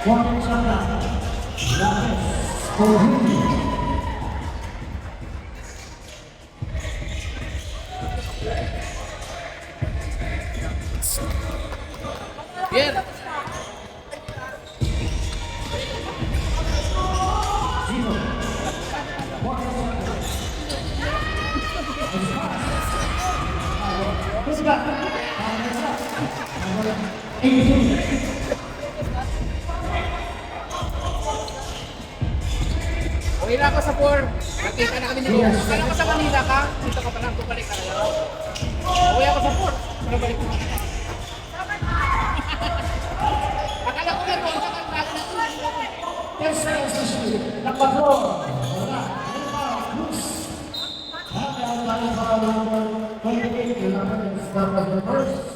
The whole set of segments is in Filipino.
One shot. Bien. Uwi na ako sa 4. Nakita na kami ni Lord. Kala ko sa Manila ka. Dito ka pa lang bumalik ka na. Uwi ako sa 4. Pero balik ko. Akala ko yan. Kung saan bago na ito. Yes, sir. Number 4. Wala. Bruce. Number 28. Number the first.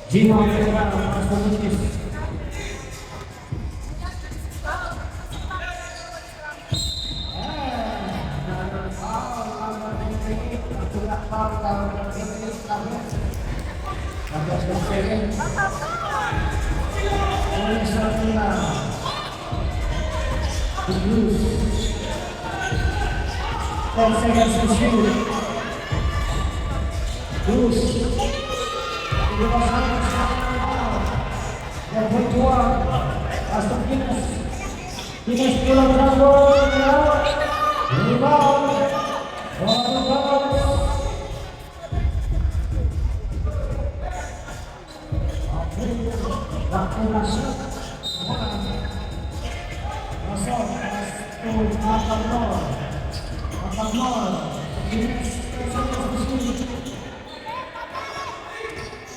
Jima Pereira, Mas Komunis. Guinness pulang rambut, rebound, waktu masuk, masuk, 8-0,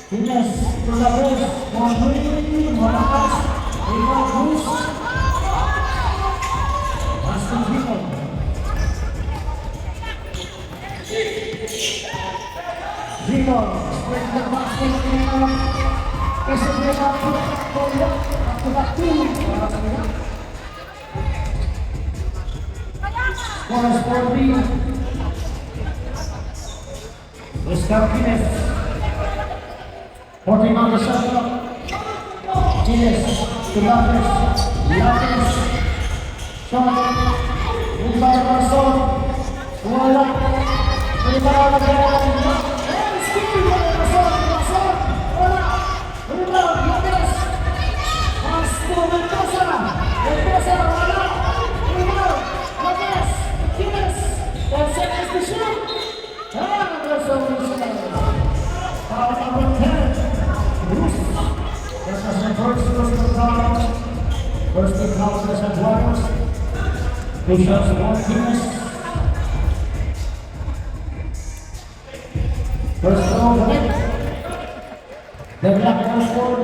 Guinness, Tulabes, Mohri, Morakas, Ibrahim, Aston Villa. Villa, spread the basket now. Kesebelah bola, waktu bola Sporty. Oscar Guinness. 14 on the shot clock. Guinness, Tulabes, Lapis. Shot, Umbar Rasul, bola, Umbar Rasul, and still Rasul, bola, Umbar Lapis, Masuk Mendoza, bola, Umbar Lapis, Guinness, dan sekarang the shoot, and Rasul foul number 10, Bruce, that's the first foul, first team foul is at Warriors. Two shots, one Guinness. First throw, right. The black man scored.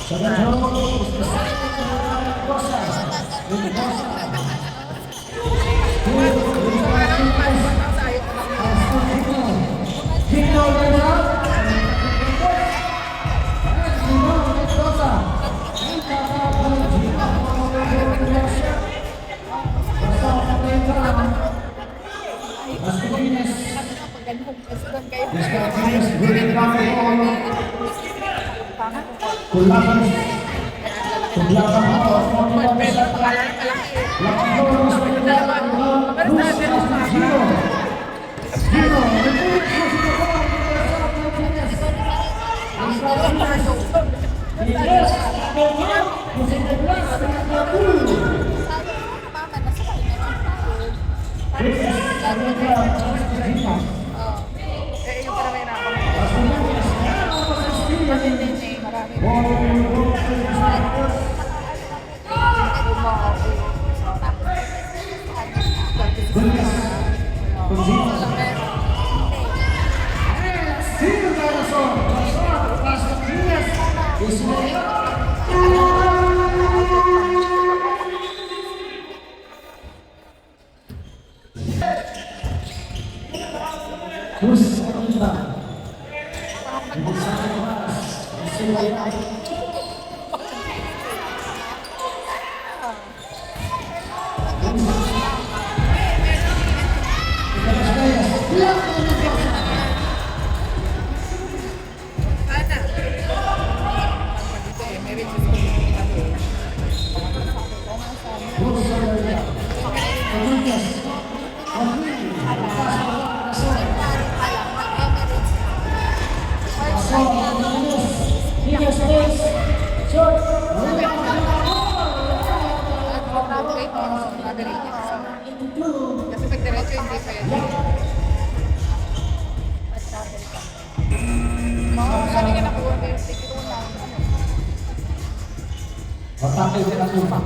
Second throw is the second Bosa. With Bosa. Gino goes up. Sakit na tupa.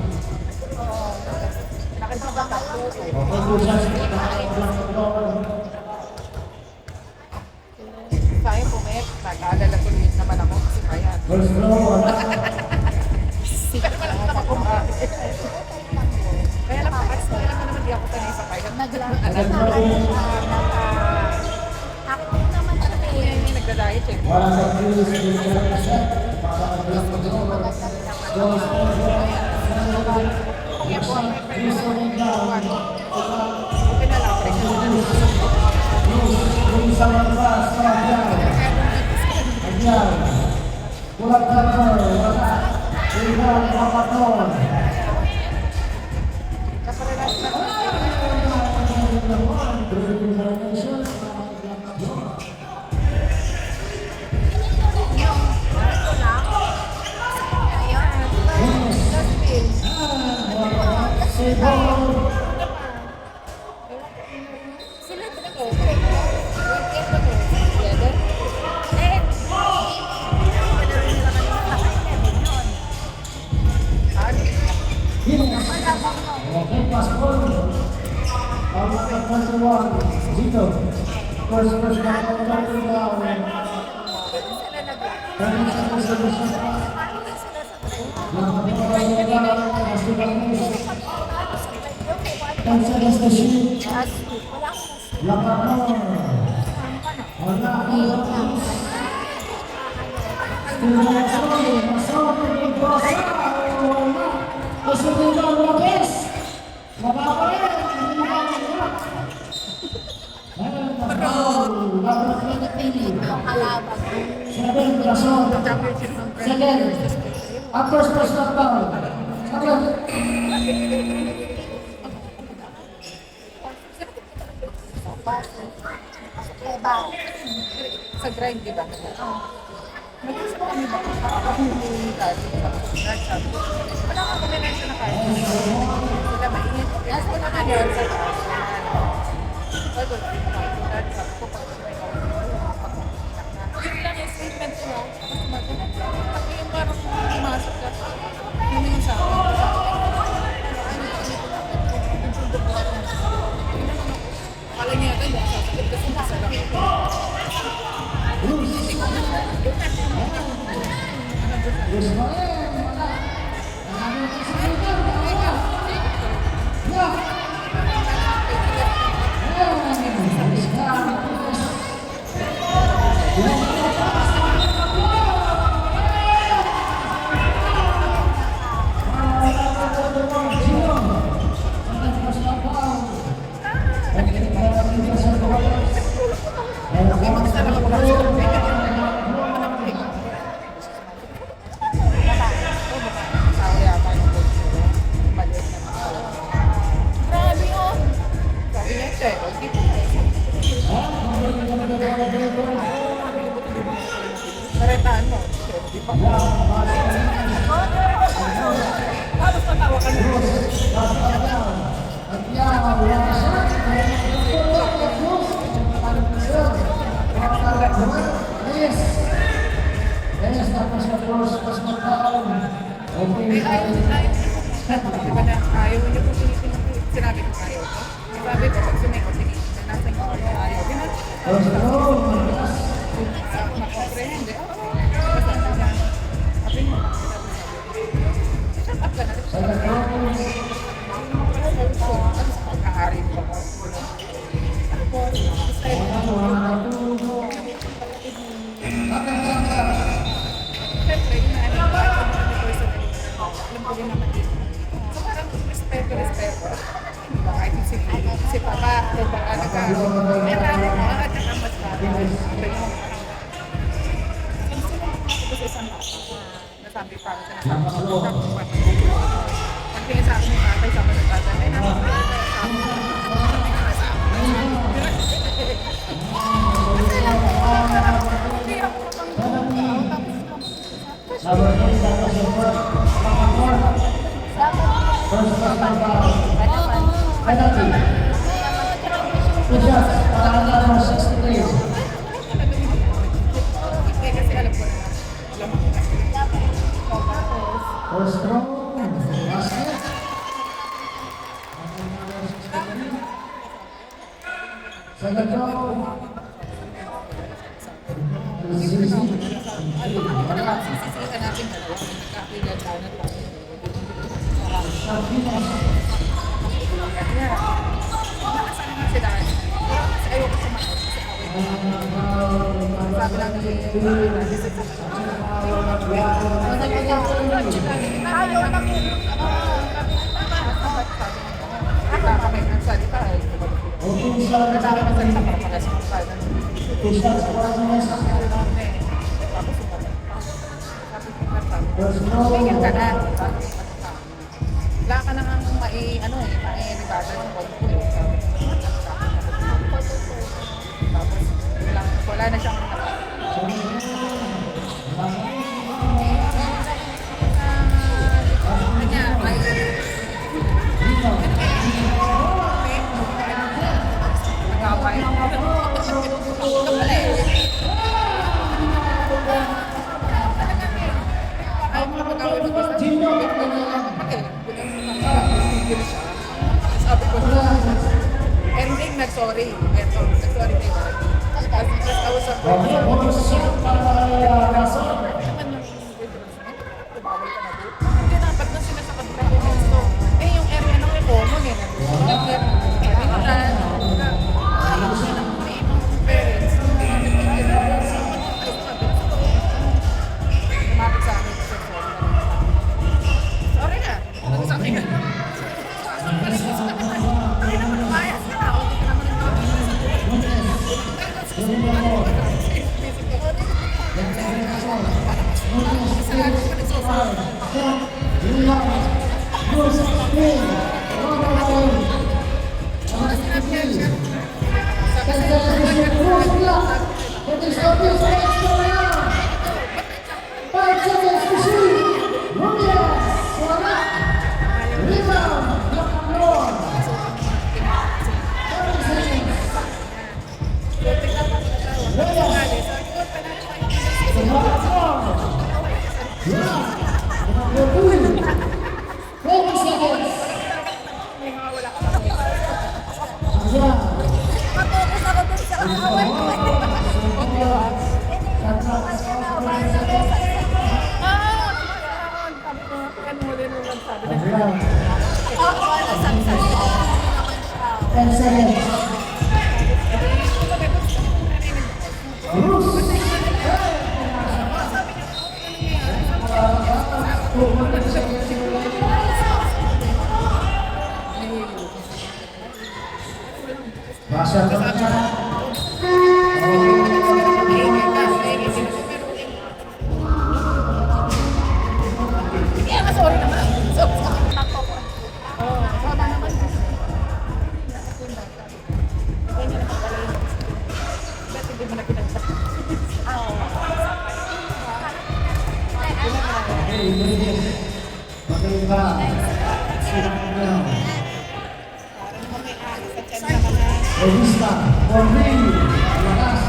Nakita ba tatlo? Okay, two shots. Sayang pumayat. Nag-aalala tuloy naman ako kasi kaya. First row, wala. Pero wala naman ako kumain. Kaya lang po kasi alam mo naman di ako tanay sa kaya. Ako naman kami. Yung nagda-diet eh. Wala sa Chris, Kaya po, okay na lang. yung sa labas, ayan. Kulang cover, wala. Iwan, kapaton. Kaparelas na. Sila Ito. Weekend ba to? Together? Okay, passport. Dito. First, Second, upper first knockdown. Second. Sa grind, di ba? Nag-usap kami ba? Ako yung dati. Nag-sabi. Wala ka kombinasyon na kayo. Sila mainit. Yes, wala na yun sa taas. Bago, dati sabi ko, pag may yun lang yung statement ko. Tapos sumagot. Pag yung parang pumasok ka, yun yung sa akin. Akala niya ito, yung sasakit kasi nasa lang. Grabe oh! Sabi niya, check. Hindi po Naretaan mo. Di pa. Tapos natawa ka na. Di ba na ayaw niyo po sinabi ko ayaw ko? Sabi ko, pag sumay ko, sige, nasa inyo ko ayaw. Makomprehend eh. Sabi mo, shut up ka na. Pagkahari ko ako. Ano po? Siyempre, yun na ano, personally, alam ko din naman dito. So parang respeto. Kahit si Papa, o baka may raro ko, at saka mas raro. Ito sa isang bata, nasabi pa ako sa nasabi ko, pagtingin sa akin yung tatay, sama ng tatay, ay First row. Basket. Second row. Sisi. Ako naman, sisisihan natin dalawa. Nagkakilan tayo na tayo. Sardinas. Kaya, nakasama nga sila. Kasi ayoko sumakot kasi away. Sabi lang ni ayaw na kami nagsalita eh. Okay, sa Sabi ng salita para makasama tayo. Pusat sekolah mesa. Tapos sumagot. Sabi ko nga sabi. First row. Tingin ka na. Wala ka nang mai-regada ng wag ko eh. Tapos wala na siyang kanya, may nag-away. Ay, mga pag-away mag-isa. Sabi ko, ending nag-sorry. Eto, nag-sorry na iba. Tapos I was surprised. Hindi dapat na sila sa kanila pumesto. Eh, yung area ng common eh. Palitan. May ibang parents. Lumapit sa akin. Sorry na. Ano sa akin? Hindi naman lumayas ka na. Hindi ka naman Focus ako dun sa kaaway ko. Basket. Sorry naman. So, sama naman. Ganyan naman pala yun. Ba't hindi mo na pinagsasabi? Revista, Cornel, Alakas.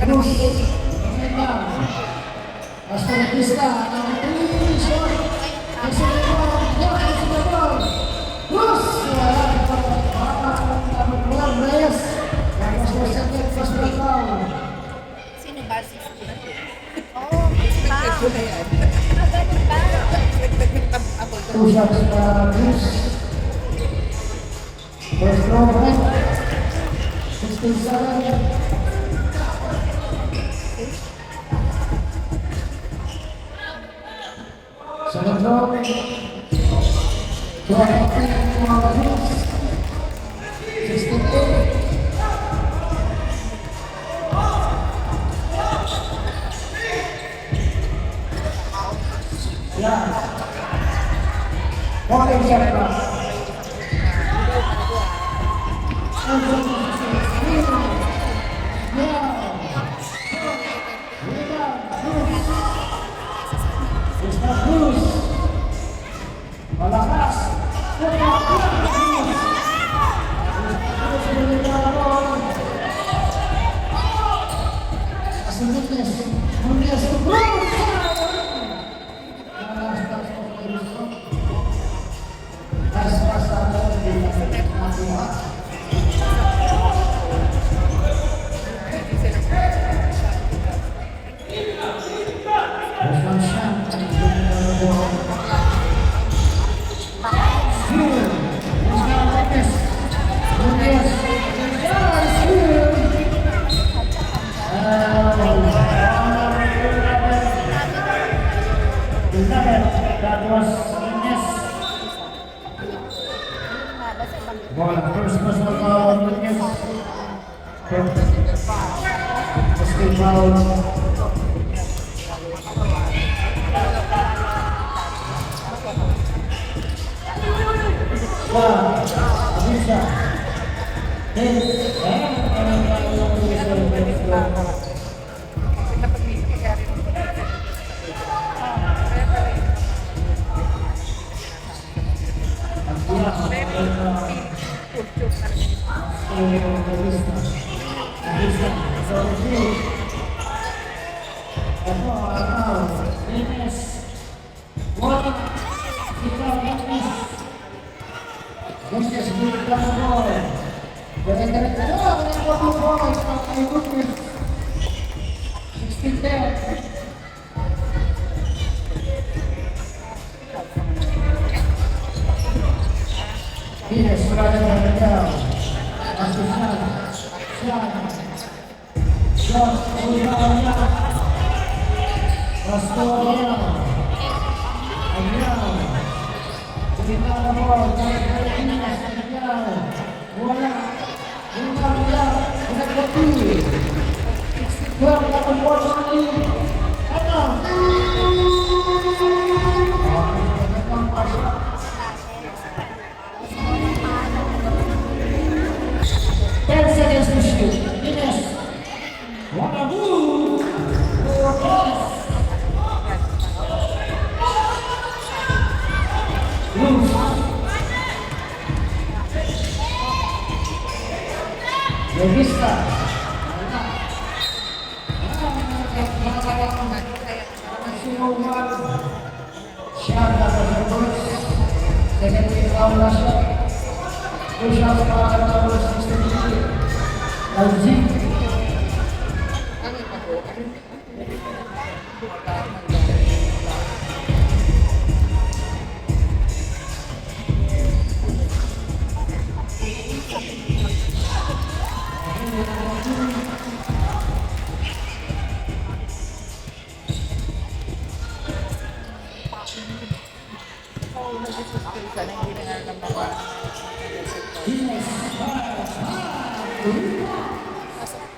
Cruz, Astronista, ang Wilson, Cruz, Reyes, Sino ba? Oh, ba? Ito na yan. Ganun ba? two shots para Cruz. First row, right? 16-7. Second row. 12-15 para Cruz. 16-8. Yeah. Walking shot pass. Malakas. Hindi sila First one shot. Here. Who's now witness? Lucas. Yes, here. That was Ines. Ball, first personal foul, Ines. First foul. Abisha. kapag may nangyari ng Yes, brother, down. That's the shot. Shot, Ulaya. Pastoria. Ayan. Kita na mo. Pilipinas. Ayan. Wala. Wala. Pinagpatuloy. 12 na unfortunately. Ano? Seconds to shoot. Ines. What a move! Loose. Revista. Shot after the first. Second foul na shot. Two shots para sa number 63. Alzi.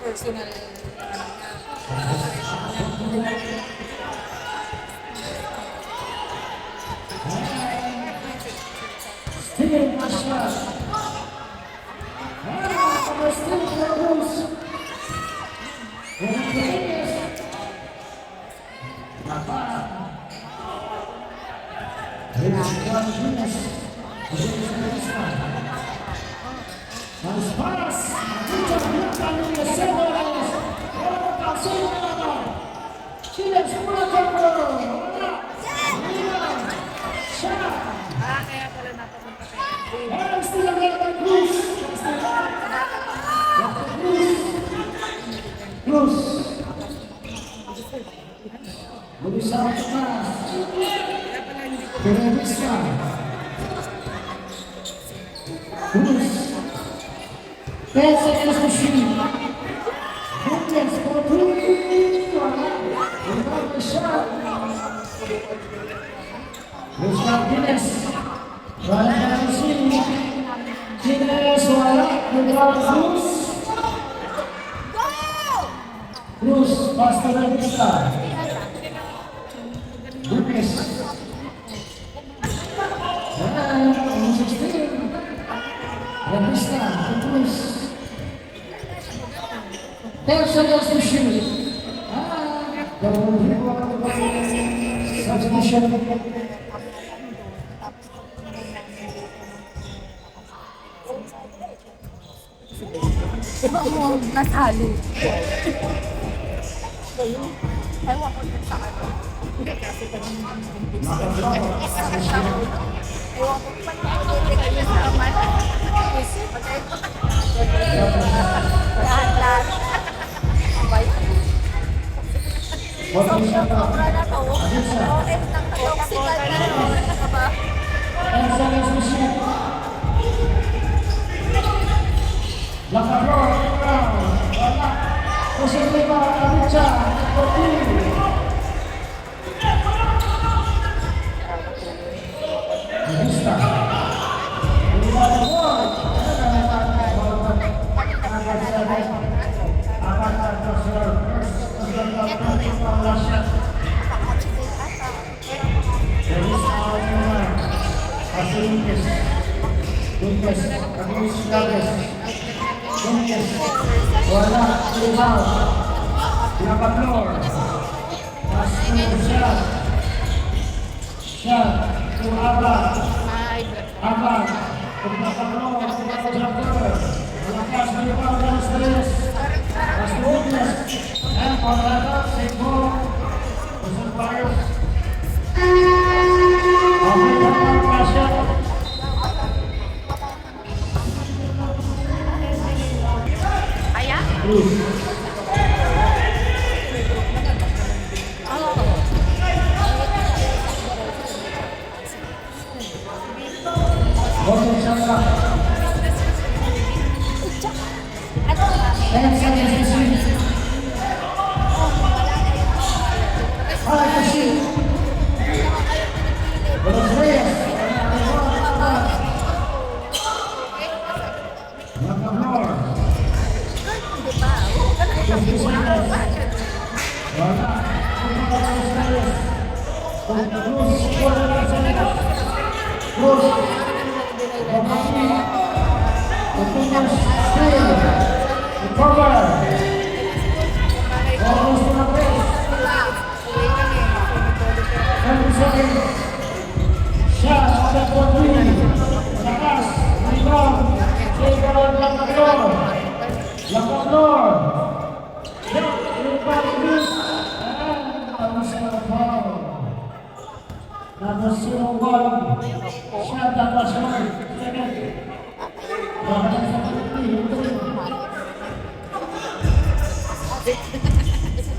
Personal Steven Mashas. Steven Cruz. Mas paras. kaya pala napapunta kayo. Cruz. Berusaha keras. Revista. Cruz. Pensa que eles puxam. Lucas, por tudo. Vai fechar. Luis Martínez. Vai para o sino. Tira suara. Cruz. Cruz, pasta revista. Lucas. Revista, Cruz. Terça vez no Chile. Substitution. Nasali. Ewan ko kung saan. Hindi kasi ewan ko pa na ulit kayo sa aman. Lahat-lahat. Ba yan? Bottom shot up. Sobra na to. Adisa. OF ng toxical na yun. Ano ba? 10 seconds to shoot. Lakabro, wala. Posible ba, Adisa? Adisa. Wala, Silvao, Lacaplor, Shot, to Abad, Abad, to Lacaplor, to Lacaplor, Lakas, Silvao, Las Tres, Las Lunes, and Colorado, Seco, José Barrios. Okay, dapat Pasha. Ayan? Cruz. Bottom shot up. Ano ba? 10 seconds to shoot. Alright, to shoot. Los Reyes. Lacaplor. Di ba? Wala. Los Reyes. Cruz. Cruz. Lopati. Tutunas. Steel. Recover. Almost to the base. 30 seconds. Shot on the 14. Lakas. Rebound. Rebound. Lacaplor. Lacaplor. Shot. Rebound. Cruz. And almost to the foul. Number 01. Shot that was one. Second. Lakas sa 15.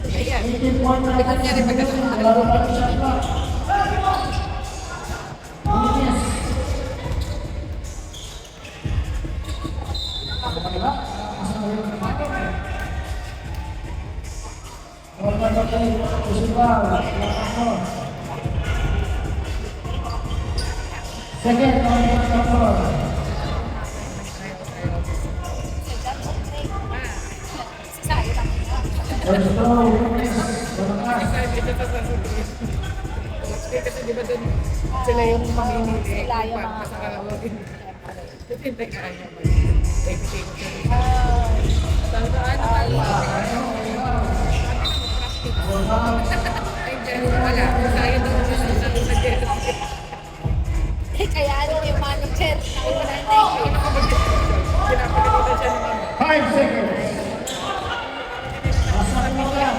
Ayan. 18 point na Tingnan niya rin pagkatapos. Laro pa rin shot clock. Lunes. Diba? Okay, Usibaw, Lacaplor. Second, Lacaplor. First throw, Lunes, Lakas. Kasi di ba dun sila yung mamimili. Sila yung mga- Masakalawagin. Tutintay ka kanya ba? Eh, kasi ko siya. Tandaan na tayo. Ay, dyan wala. Sayang daw siya sa nag-get. Kaya ano yung manager? Pinapalimutan siya ng ano. 5 seconds. Masak mo yan.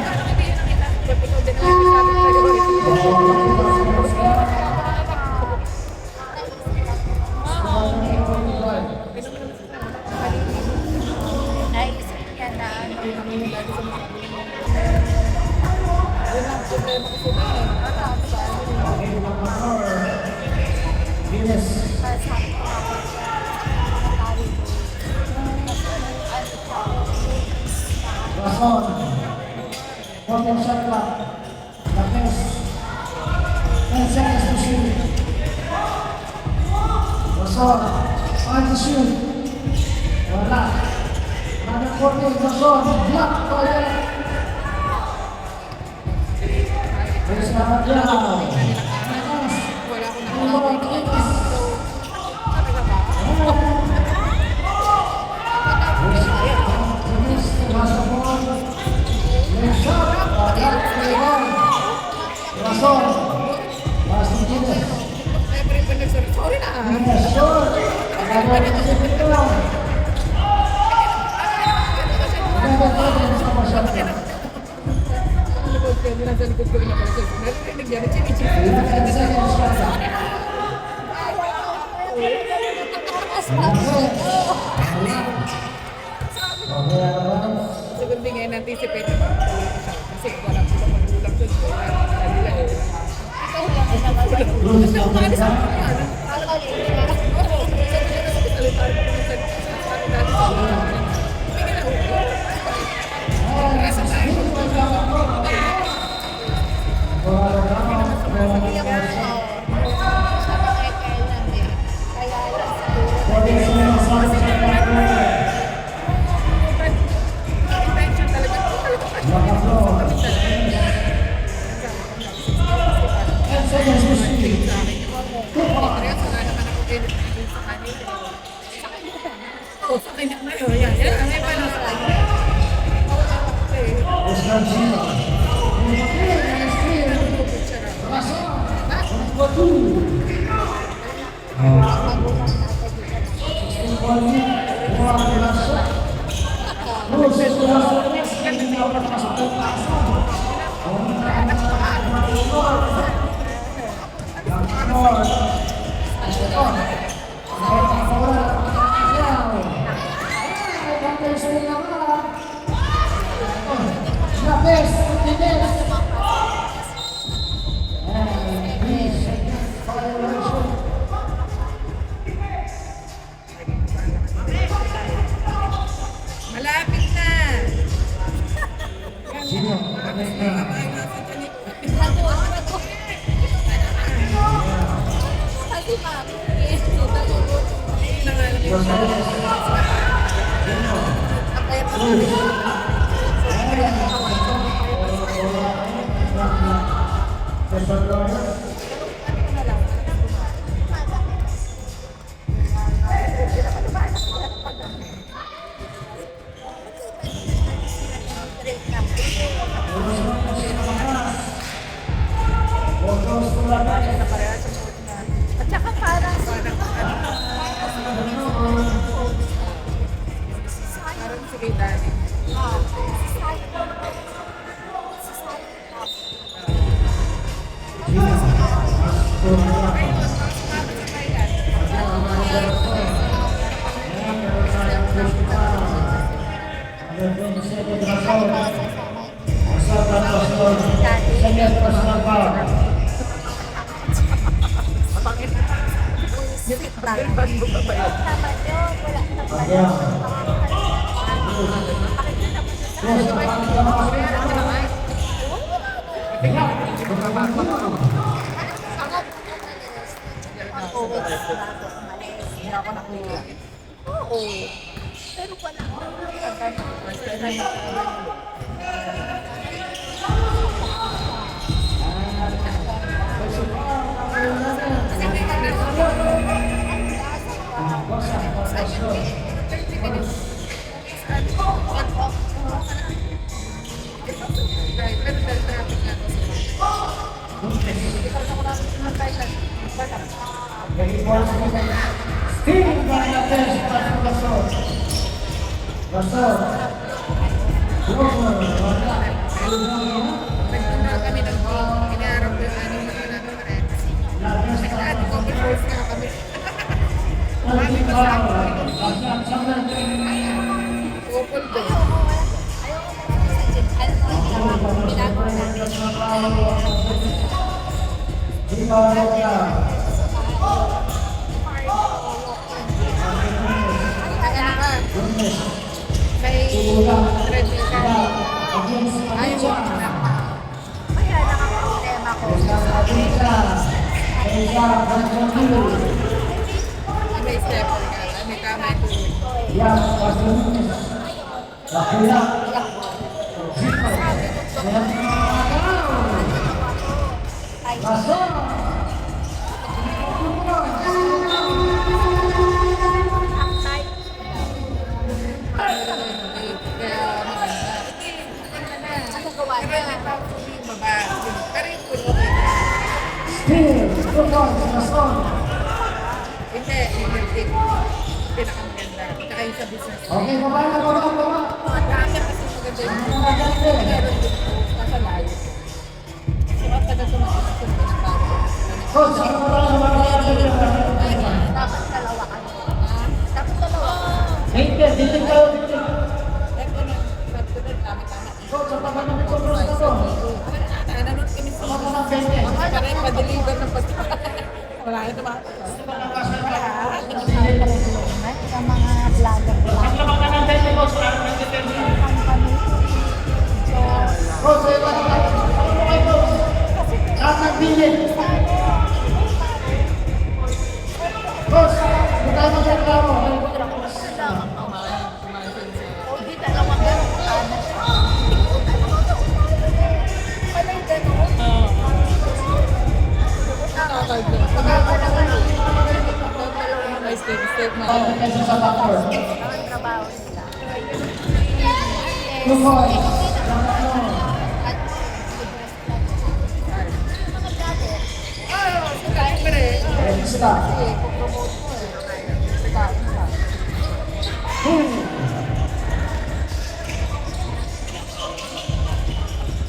Ba't ikaw din ang nagsasabi sa'yo? Naisip niya na ano. Yun ang problema ko sa mga. Venus. Rason. Bottom shot clock. Lakas. 10 seconds to shoot. Rason. 5 to shoot. Wala. Another 14. Rason. Block. Toilet. There's na down. Lakas. Wala akong Iwan. Iwas. Talaga ba? Venus. Nasa ball. Left shot. Wala. Iwan. Rason. Last to Venus. Siyempre pa nagsorry na. Venus. Short. Agad na si Victor. Agad sa masyat niya. Likod ko, nasa likod ko rin ako. Narinig yan, chini-chini. 10 seconds shot. As Okay, ano? Siguro hindi nga in-anticipate na magpapalito siya. Kasi wala po naman magulang doon. Wala nila eh. Ikaw lang naman. Rules Kasi of umalis the ako game. ano. Kakalit ka. Oo. Sabi niya kasi salitaan ko kung saan sabi natin sa mga. Hindi ka na ulit. Nasa tayo. Kaya mo, sa mga kailan eh. Kaya lang siguro. Intention talaga. Parehas wala naman ako pinipili sa kanila. Oo, sa kanya ngayon. Yan, yan. Ang iba na sa kanya. Magulang natin dito. Malapit na. Kasi mami, natulog. Ang kaya pa namin. At saka parang Parang sige dali. Ayun, sumama sa Thailand. naman yun, wala naman. Hindi ako nakita. Oo. Pero wala. Still Bangladesh Pastor. Pastor. Nagpunta kami ng inaarap yung anong na namin rin. Nag-add ko before na kami. Mami, masama kami. Kupol doon. May treadmill ka. Ayaw mo na. Kaya nakaproblema ko. May stepper ka. May tama yung tulog. Ang tight. Kaya maganda. Ano gawa Kaya niya? may tawag yung baba. Pero yung tulog. Hindi, yung tip. Pinakamaganda. Tsaka yung sa business. Okay, baba na, baba, baba. Kasi maganda yung meron din po. Nasa layo. So, at taga tumakas yung pinatawag. Coach, ano ba na, baba na, baba na. Dapat dalawa ka. Dapat dalawa. Hey, Nanonood kami sa parang pa-deliver ng pasta. Wala na tumakas. Sa mga vlogger lang. Ang laman ng 20 boss, parang nag-determine. Company. So, Boss, ay wala ka. Ano mo kayo, boss? Lahat ng bilin. Boss, hindi tayo magreklamo. hindi dalawang ganun. Pala yung ganun. Step na. Pagod kasi sa factor. Ang trabaho nila. Two points. At mga vlogger. Siyempre. Extra. Promote mo eh.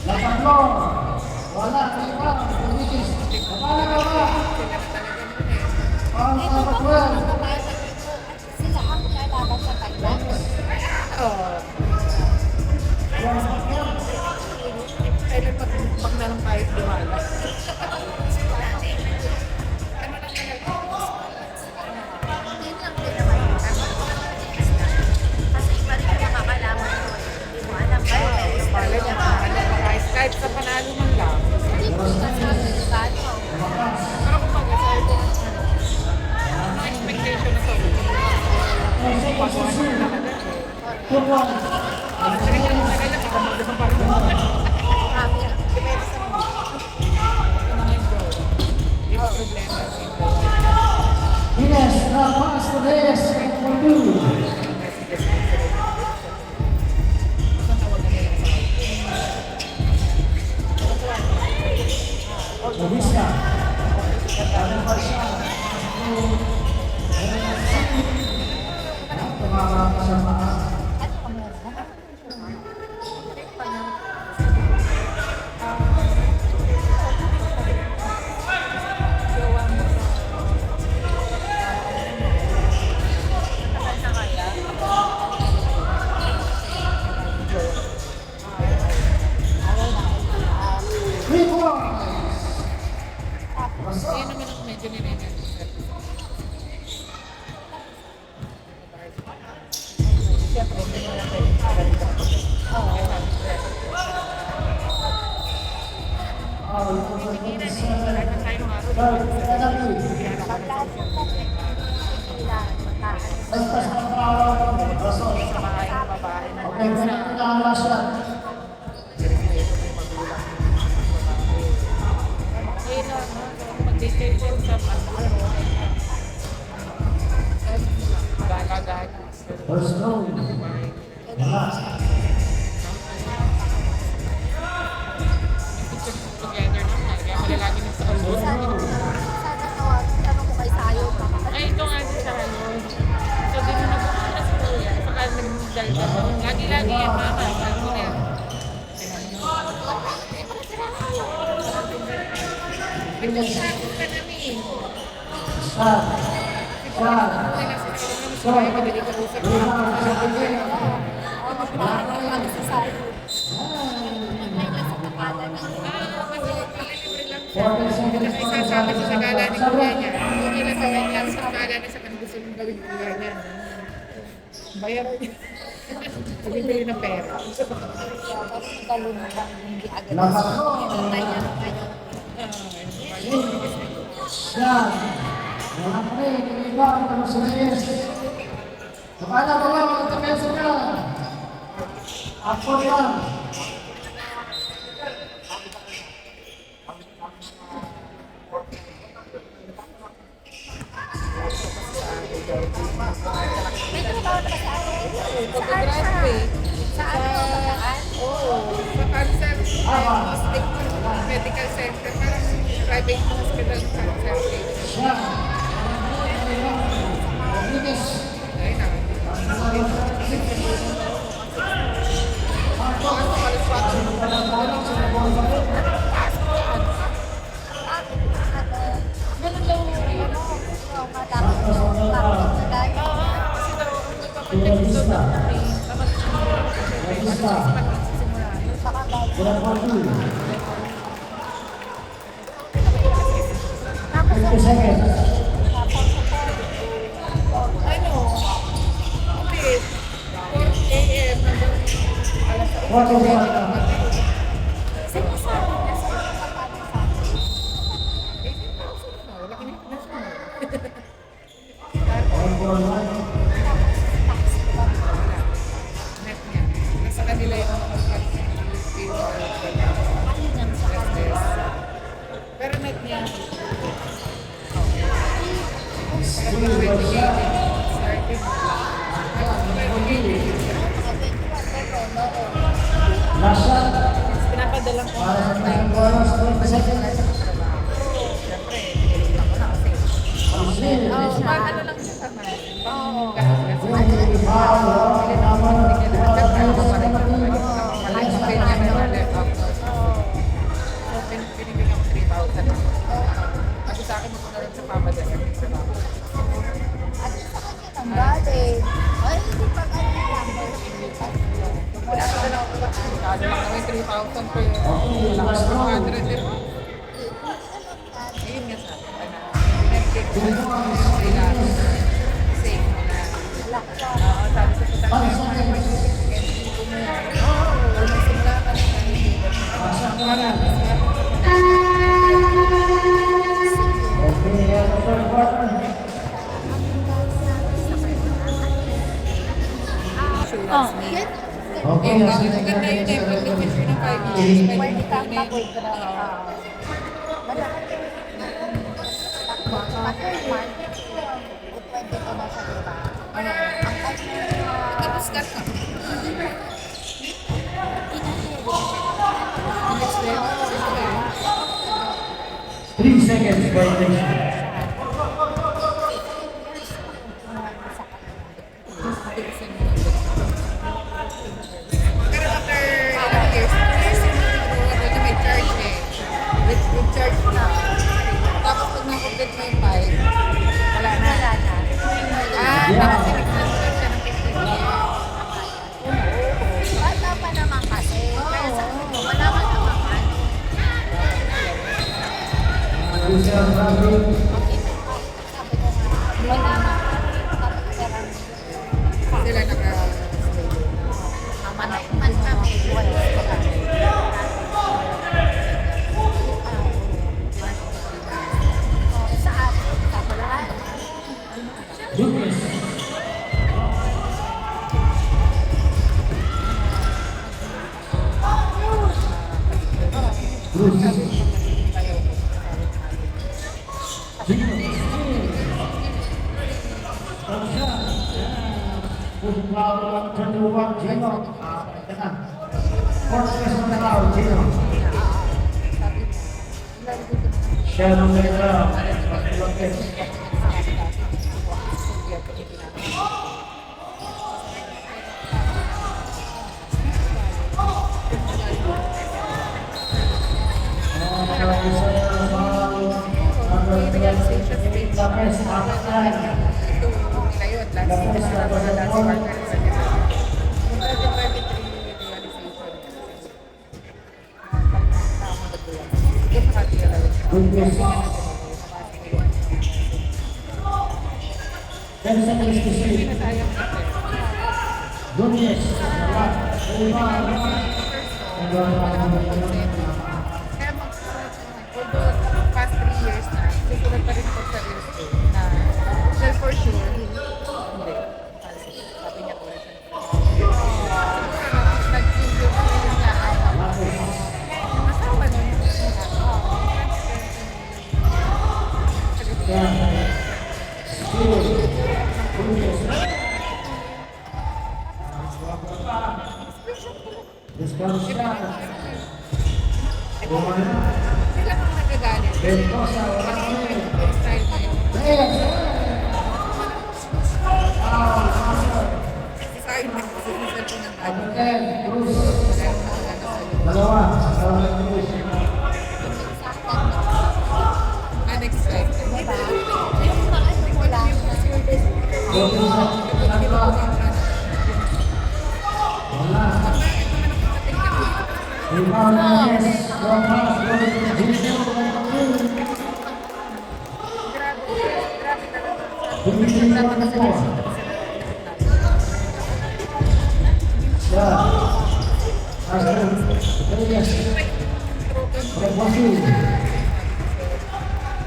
Latatlo. Wala. Iba. Ulitis. Wala ka ba? Ang Ito ba kapatwal. mga bata dito? Sila ang lalaban sa kanya. Kailan pag na lang tayo diwala. Yun lang din naman yun. Kasi iba rin yung makakalaman mo eh. Hindi mo alam kayo. Pala niya, kahit sa panalo man lang. Hindi mo kasi di ba? Pero kung pag-asal ko, ano expectation na sa Two points. Marami yan. Depende sa mga. Ines, pass to this. For two. Lobista. Ang pasya. Tumama ka sa paa. Ano ka mo? Three points. Yun naman ang medyo nire-net. Siyempre, hindi mo na Basta sa araw, rason. sa bahay ng babae na Okay, ganito na ang last shot. kailan, mag-detention sa dagat. First row. Wala. Together naman, kaya malalagi na sa album. Sana tawag, tanong ko kay Sayo. Ay, ito nga din sa ano. So, din mo nagpupunta sa kuya. Saka nagdalda. Lagi-lagi yan, mama. Sabi ko na yan. Nagdalda ka namin. Shot. Shot. Kaya madali ka usap. Ano si Sayo? May nasa kapala ng Isasama siya sa gala ni kuya niya. Okay na sa kanya. Sa gala na sa kanya gusto mong gawin ni kuya niya. Bayaran niya. Pag-ibili ng pera. kalungan, hindi agad. Lakas. Hinantay niya na kayo. Shot. Wala pa rin. Iba ang kalusulis. Kapala ba ba? Magkapesa ka. Ako lang. May trabaho na ba sa akin? Pag-graduate. Saan mo pagkaan? Oo. Sa cancer. Diagnostic medical center. Parang private hospital cancer. Shot. Rodriguez. Ay, na. Ganun daw, matapos na tayo. Kasi daw, ang nagpapacheck daw ng Rodriguez. sisimula. Saka ba, Sila po 2. Tapos 50 seconds. Ano? Okay. 4 a.m. hanggang alas 6. 40 seconds. sige sa akin kasi kapatid sa akin. 18,000 na. Wala kinikilas mo. One for one. Taxi ba? Net niya. Nasa kanila yung pag-pay or Ano yan sa kanila? pero net niya. Still for shot. Last shot. Pinapadalang ko Para sa isang bonus, 20 seconds. siyempre, nililang ko na kasi. Still. Pag ano lang siya sa man. Oo. Really foul. Tama na. Binibigyan ko 3,000. Kasi sa akin, magpunta rin sa papadala. At sa kanya ng galing. Ay, hindi pa kanya lang. Wala ka lang ako. Kado lang naman 3,000 per Okay, last round. 200 din. Ayun nga sa akin. Netflix. Sila. Same na. Oo, sabi ko sa Five tatay. seconds. Or magsimula ka na Pasok na. Okay, third quarter. Oh, yun. Okay, Eh, last maganda yun eh. Pag nag-picture ng 5 years, Pwede kang yun eh. mag-withdraw. Malaki. After 1, pwede ko na siya, diba? Ang kanya, Tapos ka ka. Next 3 seconds violation. Pero after ilang years, may charge eh. With charge na. Tapos pag na-complete mo yung 5, wala na. Wala na. Tapos sinignan siya ng 15 years. Bata pa naman kasi. Kaya sabi ko, wala man naman. Giselle Bradley. Sabi ko nga, wala man. Sabi ko, parang, Sila naka man kami, wala pa kami. Sa atin, kapalaan. Lucas. Bruce. Fourth question na raw, Gino. Sharon Mera, Lopez. Lopez, half time. Ngayon, last quarter. Lucas. 10 seconds to shoot. Lucas. Kaya although past 3 years na, susulat pa rin po sa real estate na, well, for sure, hindi. Sabi niya po rin siya. Nag-single ko rin niya asawa nun. Sila ang nagagalit. Yung style na yun. Sa'yo na, susunod ko ng unexpected. Diba? Yung mga ano ko lang, Rebound Hernandez. Long pass going to Julio. Grabe talaga. Dimitri Dapat na sila. Moore. Yeah. Aston Reyes. Rebasi.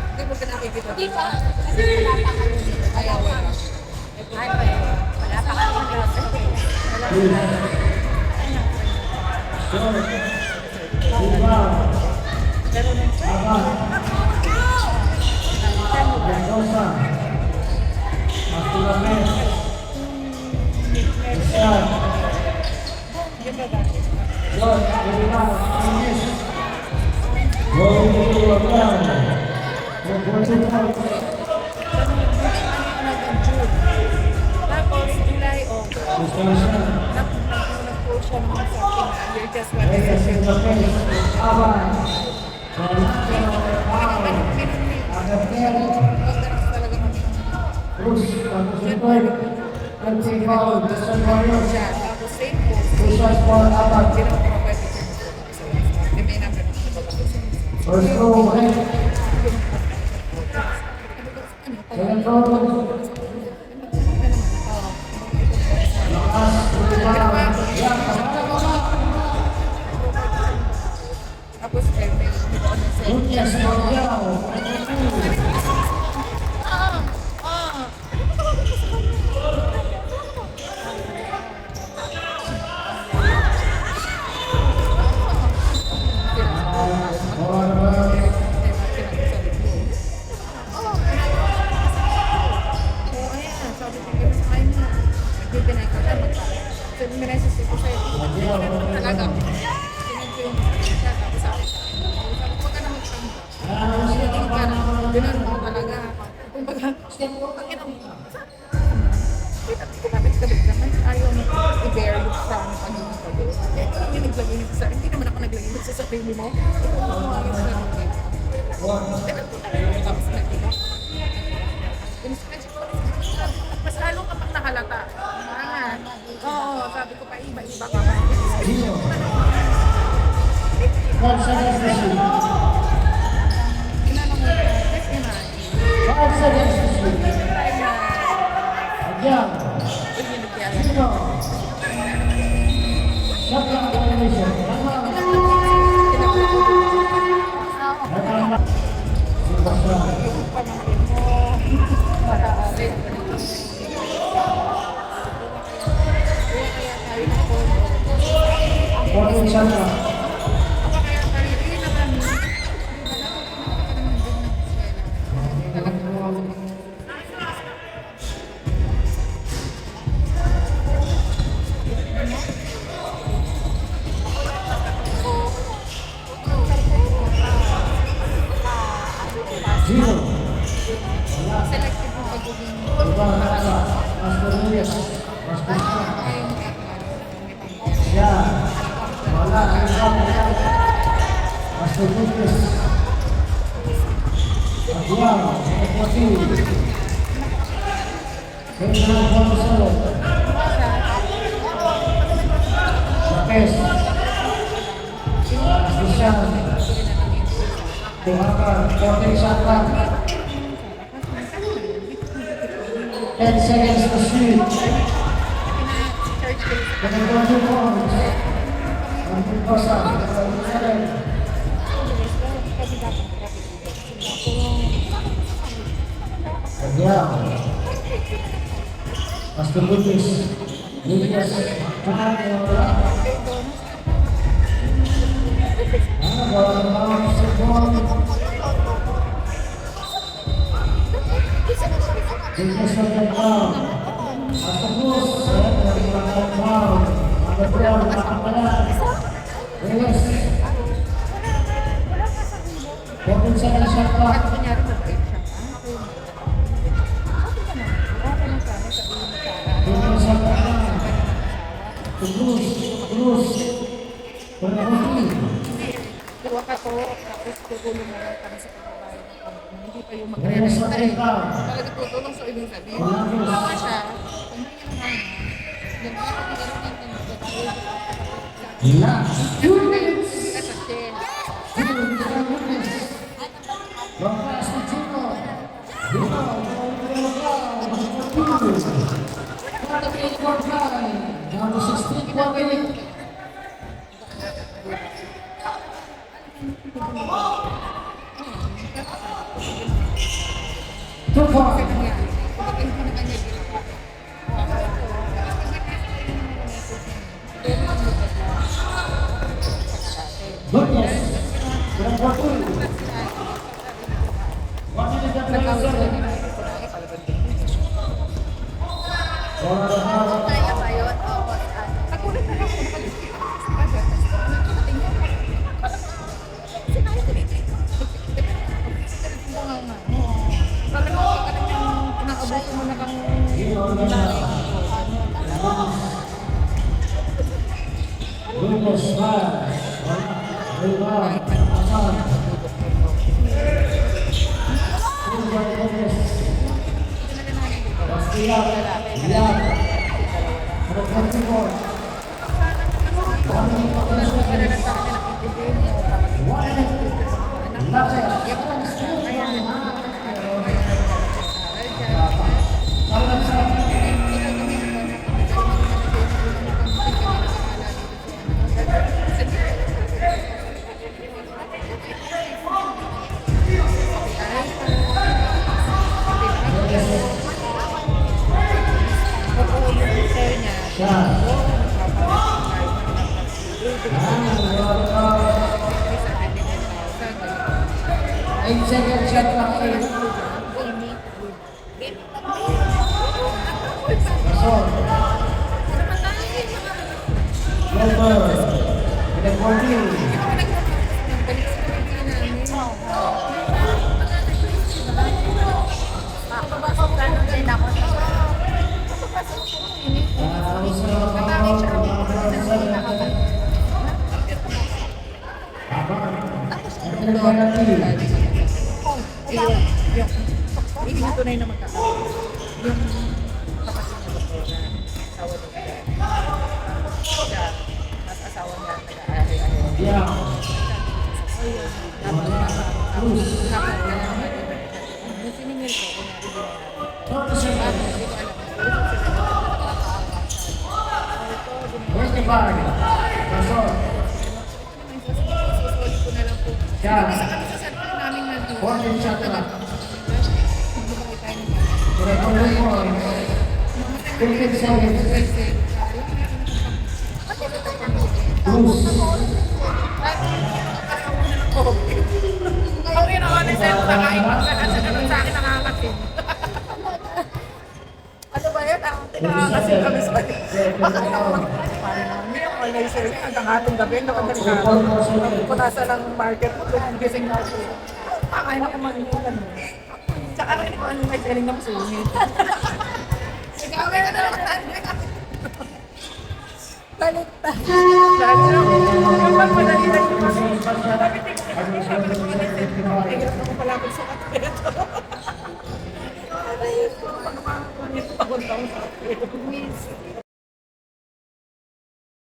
Hindi mo ka nakikita. Di ba? Kasi wala pa kami. Ayaw, wala. Ay, wala pa kami mag-reserve. Short. Rebound. Pero nung Abad. Mendoza. Martinez. Ishad. yun ba dati? Short. Rebound. Finish. Going to the ground. Tapos, July, August. Suspension. Nag-post siya naman sa akin na you're just what Reyes in the face. Abad. talaga kami. Cruz, tapos yung third. Third foul, Justin Warriors. Siya, tapos same post. Two shots for Abad. Hindi naman ako pwede sa may number na siya First row, head. Second row. Last, rebound. Yeah, Tapos, may dito ako sa Nunez, Pacquiao. Hindi naman ako naglagay mo sa sarili mo. Tapos nagtiga. Mas lalo kapag nakalata. Oo, sabi ko pa iba-iba ka. Zero. 5 seconds to shoot. 5 seconds to shoot. Again. Zero. Shot clock violation. Fourteen shot clock. Zero. Selective yung pagiging Rebound nasa. Aston Reyes. Basket. Yeah. Wala. Rebound nasa. Aston Reyes. Aguiar. Equati. Benjamin Bonuselo. Lopez. Astishan. Tuhakan. 14 shot clock. 10 seconds to shoot. Dengan 20 points. Hampir kosong. 7. Aguiar. Aston Reyes. Reyes. Tahan yang bola. Bola memang sebol. Reyes bagian bawah. Aston Reyes dari bagian bawah. Ada bola di belakang badan. Reyes. 14 seconds shot clock. kunyari mag-break siya. Okay lang sana sabihin mo sana. 15 shot clock. Cruz. Cruz. Berhenti. Kuha ka to, tapos tutulong mo lang kami sa pagbabayad ng company. Hindi pa yung Reyes mag-re-renta eh. bagian bawah. Talaga tutulong sa ibang sabihin. Kuha ka siya, kung hindi niya naman, yung mga kapagaling ng Last 2 minutes. 8-4-5. Down to 16, 1 minute. Two point. Goodness. Kurang waktu. 1 minute and 20 seconds. Kaya ba yun? Oo. Nagulat na lang ako. Pinakabuto mo na kang Goodness, man. Rebound. Aman. Ilang. Ilang. 124. 1 minute and 20 seconds. 1 minute. Nothing. Shot. 8 seconds shot clock. Gasol. Lover. With 14. Papasok ganun din ako. Hindi na tunay na magkakaroon. Yung kapatid niya doktora, asawa doktora. Siya, mas asawa niya nag-aahay-ahay. Yeah. Dapat na naman. Nung siningil ko, kunyari 30 seconds. hindi ko alam. 25. Gasol. Susulit ko na lang po. Shot. Sa cellphone namin nandun. 14 shot clock. Hindi ko kita yung With 15 seconds. Loose. Ang ginawa ni Sir sa kaibang sa akin nakakasin. Ano ba yun? Nakakasin kami sa kanya. Hindi ako malay sir. Hanggang atong gabi, nakadali punasa ng market mo. Gising na ako. Kakain ako manilan. Tsaka rin ko ano may galing na masungit. Ikaw kaya na naman. Baliktad. Lagi lang. Yung magmadali na yung mga. Sabi ko mga nito. Ay, hirap ako palapit sa kateto. Ay, yung mga taon sa kateto.